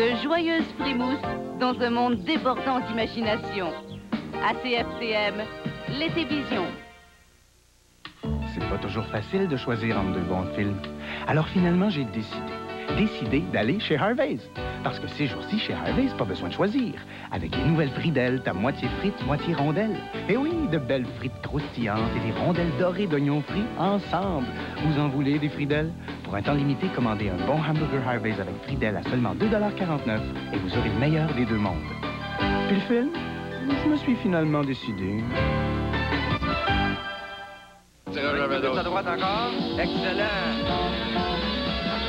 De joyeuses frimouses dans un monde débordant d'imagination. ACFTM, l'été vision. C'est pas toujours facile de choisir entre deux bons films. Alors finalement, j'ai décidé d'aller chez Harvey's. Parce que ces jours-ci, chez Harvey's, pas besoin de choisir. Avec les nouvelles Fridel, t'as moitié frites, moitié rondelles. Et oui, de belles frites croustillantes et des rondelles dorées d'oignons frits ensemble. Vous en voulez des Fridel? Pour un temps limité, commandez un bon hamburger Harvey's avec Fridel à seulement 2,49 $ et vous aurez le meilleur des deux mondes. Puis le film? Je me suis finalement décidé. À droite encore. Excellent.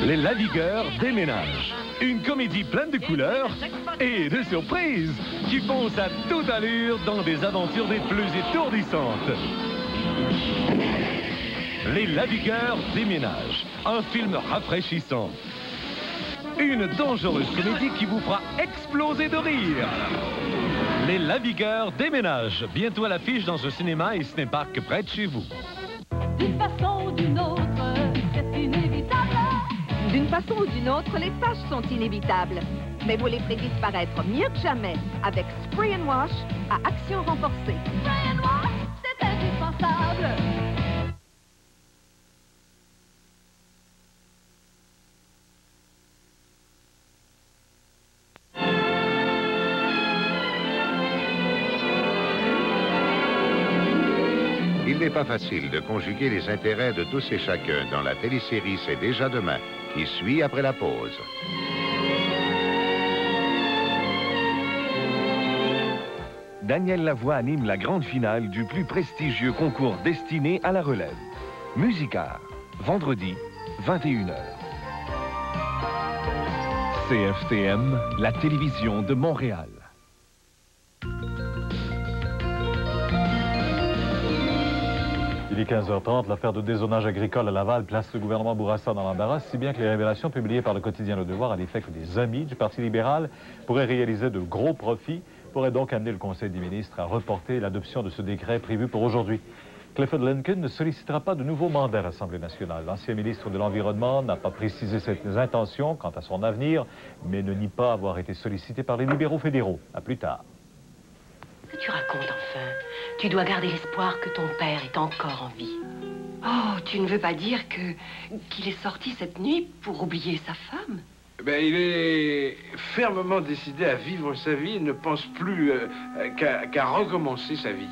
Les Lavigueurs déménagent. Une comédie pleine de couleurs et de surprises qui fonce à toute allure dans des aventures des plus étourdissantes. Les Lavigueurs déménagent. Un film rafraîchissant. Une dangereuse comédie qui vous fera exploser de rire. Les Lavigueurs déménagent. Bientôt à l'affiche dans un cinéma et cinéparc près de chez vous. D'une façon ou d'une autre, c'est inévitable. D'une façon ou d'une autre, les taches sont inévitables. Mais vous les ferez disparaître mieux que jamais avec Spray and Wash à action renforcée. Spray and Wash, c'est indispensable. Il n'est pas facile de conjuguer les intérêts de tous et chacun dans la télésérie C'est déjà demain, qui suit après la pause. Daniel Lavoie anime la grande finale du plus prestigieux concours destiné à la relève. Musicart, vendredi, 21 h. CFTM, la télévision de Montréal. Il est 15h30. L'affaire de dézonage agricole à Laval place le gouvernement Bourassa dans l'embarras, si bien que les révélations publiées par le quotidien Le Devoir à l'effet que des amis du Parti libéral pourraient réaliser de gros profits, pourraient donc amener le Conseil des ministres à reporter l'adoption de ce décret prévu pour aujourd'hui. Clifford Lincoln ne sollicitera pas de nouveau mandat à l'Assemblée nationale. L'ancien ministre de l'Environnement n'a pas précisé ses intentions quant à son avenir, mais ne nie pas avoir été sollicité par les libéraux fédéraux. À plus tard. Que tu racontes enfin? Tu dois garder l'espoir que ton père est encore en vie. Oh, tu ne veux pas dire qu'il est sorti cette nuit pour oublier sa femme? Ben, il est fermement décidé à vivre sa vie. Il ne pense plus qu'à recommencer sa vie.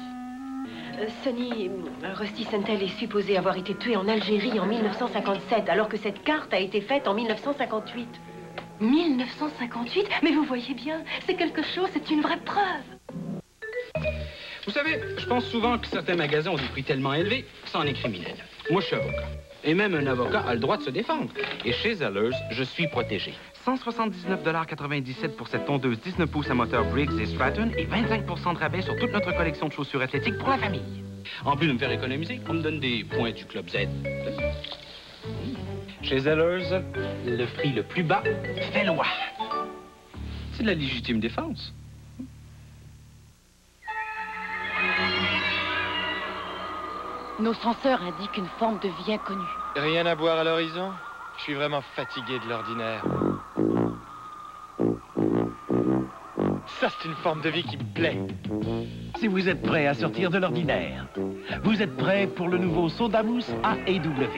Sonny, Rusty Santel est supposé avoir été tué en Algérie en 1957, alors que cette carte a été faite en 1958. 1958? Mais vous voyez bien, c'est quelque chose, c'est une vraie preuve. Vous savez, je pense souvent que certains magasins ont des prix tellement élevés que ça en est criminel. Moi, je suis avocat. Et même un avocat a le droit de se défendre. Et chez Zellers, je suis protégé. 179,97 $ pour cette tondeuse 19 pouces à moteur Briggs et Stratton et 25 % de rabais sur toute notre collection de chaussures athlétiques pour la famille. En plus de me faire économiser, on me donne des points du Club Z. Chez Zellers, le prix le plus bas fait loi. C'est de la légitime défense. Nos censeurs indiquent une forme de vie inconnue. Rien à boire à l'horizon? Je suis vraiment fatigué de l'ordinaire. Ça, c'est une forme de vie qui me plaît. Si vous êtes prêt à sortir de l'ordinaire, vous êtes prêt pour le nouveau soda mousse A&W.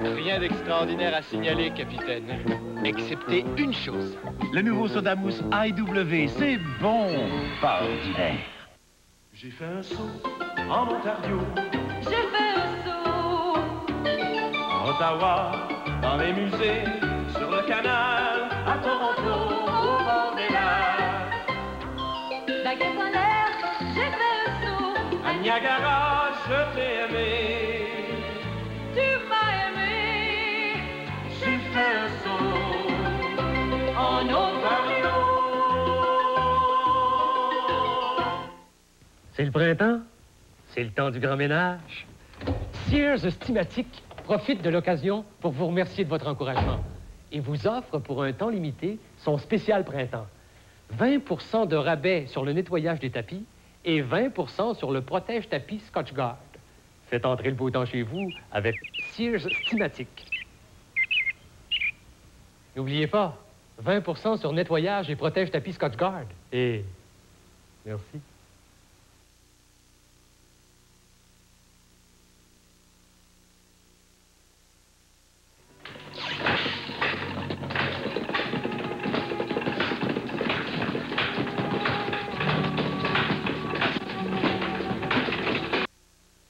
Rien d'extraordinaire à signaler, capitaine. Excepté une chose. Le nouveau soda mousse A&W, c'est bon, pas ordinaire. J'ai fait un saut en Ontario. J'ai fait un saut En Ottawa, dans les musées, sur le canal, à Toronto, au bord des lacs. Baguette en l'air, j'ai fait un saut À Niagara, je t'ai aimé. Tu m'as aimé. J'ai fait un saut en Ontario. C'est le printemps, c'est le temps du grand ménage. Sears Stimatic profite de l'occasion pour vous remercier de votre encouragement et vous offre pour un temps limité son spécial printemps. 20 % de rabais sur le nettoyage des tapis et 20 % sur le protège-tapis Scotchgard. Faites entrer le beau temps chez vous avec Sears Stimatic. N'oubliez pas, 20 sur nettoyage et protège tapis Scotchgard. Et... merci.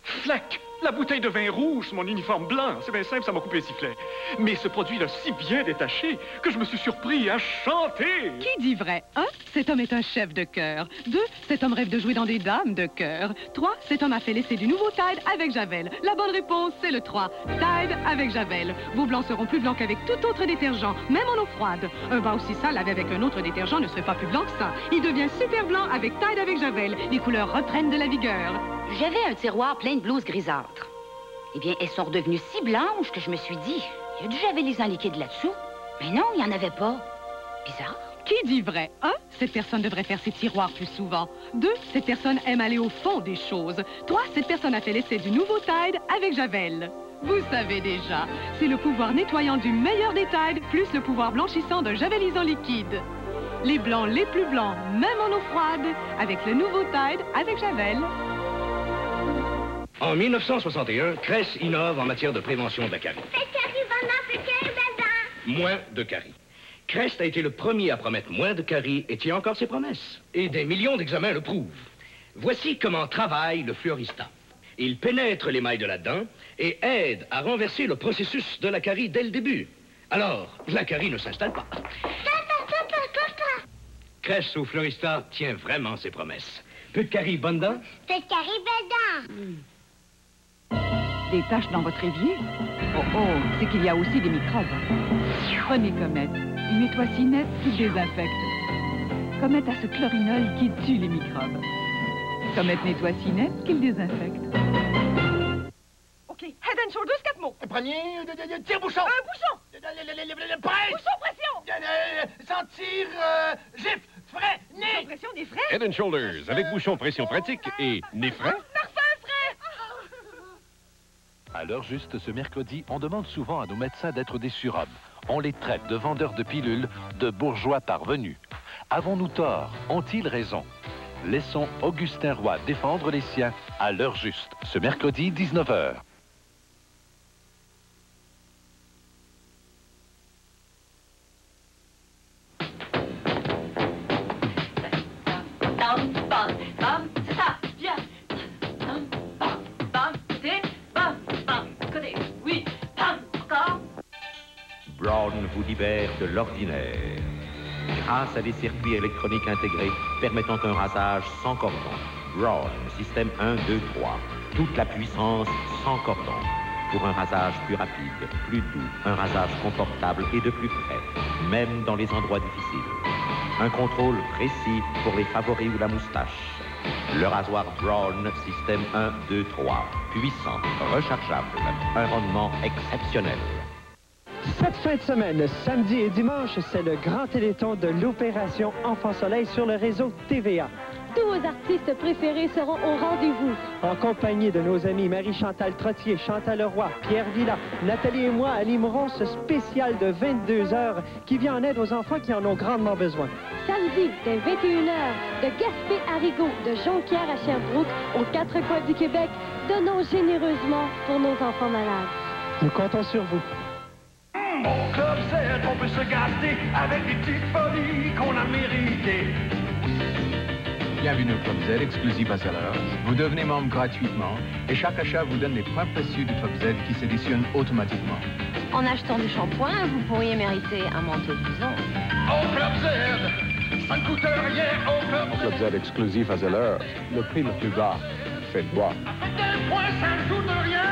Fleck! La bouteille de vin rouge, mon uniforme blanc. C'est bien simple, ça m'a coupé les sifflets. Mais ce produit l'a si bien détaché que je me suis surpris à chanter. Qui dit vrai? 1. Cet homme est un chef de cœur. 2. Cet homme rêve de jouer dans des dames de cœur. 3. Cet homme a fait l'essai du nouveau Tide avec Javel. La bonne réponse, c'est le 3. Tide avec Javel. Vos blancs seront plus blancs qu'avec tout autre détergent, même en eau froide. Un bas aussi sale lavé avec un autre détergent ne serait pas plus blanc que ça. Il devient super blanc avec Tide avec Javel. Les couleurs reprennent de la vigueur. J'avais un tiroir plein de blouses grisâtres. Eh bien, elles sont redevenues si blanches que je me suis dit, il y a du javelisant liquide là-dessous. Mais non, il n'y en avait pas. Bizarre. Qui dit vrai? 1. Cette personne devrait faire ses tiroirs plus souvent. 2. Cette personne aime aller au fond des choses. 3. Cette personne a fait l'essai du nouveau Tide avec Javel. Vous savez déjà, c'est le pouvoir nettoyant du meilleur des Tide, plus le pouvoir blanchissant d'un javelisant liquide. Les blancs les plus blancs, même en eau froide, avec le nouveau Tide avec Javel. En 1961, Cress innove en matière de prévention de la carie. Moins de carie. Crest a été le premier à promettre moins de carie et tient encore ses promesses. Et des millions d'examens le prouvent. Voici comment travaille le Fluorista. Il pénètre l'émail de la dent et aide à renverser le processus de la carie dès le début. Alors, la carie ne s'installe pas. Cress au Fluorista tient vraiment ses promesses. Peu de carie, bonne dent? Peu de carie, bonne dent. Des taches dans votre évier? Oh, c'est qu'il y a aussi des microbes. Prenez Comète. Il nettoie si net qu'il désinfecte. Comète a ce chlorinol qui tue les microbes. Comète nettoie si net qu'il désinfecte. OK, Head and Shoulders, 4 mots. Prenez, tire-bouchon. Bouchon. Presse. Bouchon, pression. Sentir, gifle, frais, nez. Bouchon, pression, des frais. Head and Shoulders, avec bouchon pression pratique et nez frais. Parfum frais. À l'heure juste, ce mercredi, on demande souvent à nos médecins d'être des surhommes. On les traite de vendeurs de pilules, de bourgeois parvenus. Avons-nous tort? Ont-ils raison? Laissons Augustin Roy défendre les siens à l'heure juste, ce mercredi 19h. Brown vous libère de l'ordinaire. Grâce à des circuits électroniques intégrés permettant un rasage sans cordon. Brown, système 1, 2, 3. Toute la puissance sans cordon. Pour un rasage plus rapide, plus doux, un rasage confortable et de plus près, même dans les endroits difficiles. Un contrôle précis pour les favoris ou la moustache. Le rasoir Brown, système 1, 2, 3. Puissant, rechargeable, un rendement exceptionnel. Cette fin de semaine, samedi et dimanche, c'est le grand téléthon de l'Opération Enfant Soleil sur le réseau TVA. Tous vos artistes préférés seront au rendez-vous. En compagnie de nos amis Marie-Chantal Trottier, Chantal Leroy, Pierre Villa, Nathalie et moi animerons ce spécial de 22 heures qui vient en aide aux enfants qui en ont grandement besoin. Samedi, dès 21h, de Gaspé à Rigaud, de Jonquière à Sherbrooke, aux 4 coins du Québec, donnons généreusement pour nos enfants malades. Nous comptons sur vous. Au Club Z, on peut se gâter avec des petites folies qu'on a méritées. Bienvenue au Club Z, exclusif à Zellers. Vous devenez membre gratuitement et chaque achat vous donne des points précieux du Club Z qui s'additionnent automatiquement. En achetant du shampoing, vous pourriez mériter un manteau de blouson. Au Club Z, ça ne coûte rien au Club Z. Club Z exclusif à Zellers, le prix le plus bas. Faites boire. À quel point ça ne coûte rien.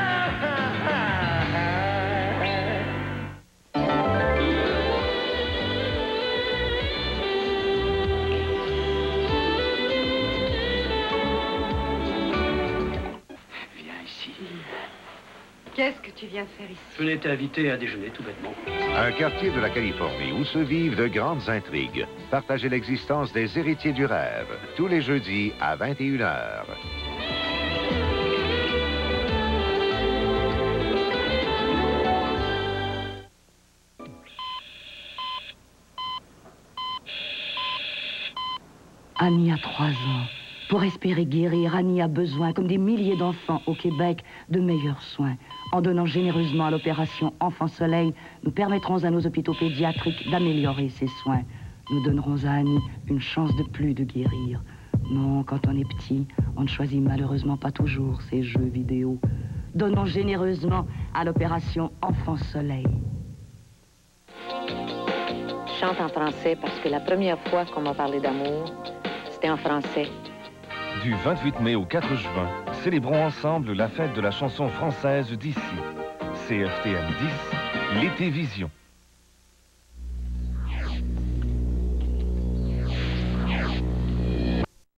Qu'est-ce que tu viens faire ici? Je n'ai été invité à déjeuner, tout bêtement. Un quartier de la Californie où se vivent de grandes intrigues. Partagez l'existence des héritiers du rêve, tous les jeudis à 21h. Annie a 3 ans. Pour espérer guérir, Annie a besoin, comme des milliers d'enfants au Québec, de meilleurs soins. En donnant généreusement à l'opération Enfant Soleil, nous permettrons à nos hôpitaux pédiatriques d'améliorer ces soins. Nous donnerons à Annie une chance de plus de guérir. Non, quand on est petit, on ne choisit malheureusement pas toujours ces jeux vidéo. Donnons généreusement à l'opération Enfant Soleil. Je chante en français parce que la première fois qu'on m'a parlé d'amour, c'était en français. Du 28 mai au 4 juin, célébrons ensemble la fête de la chanson française d'ici. CRTM 10, l'été Vision.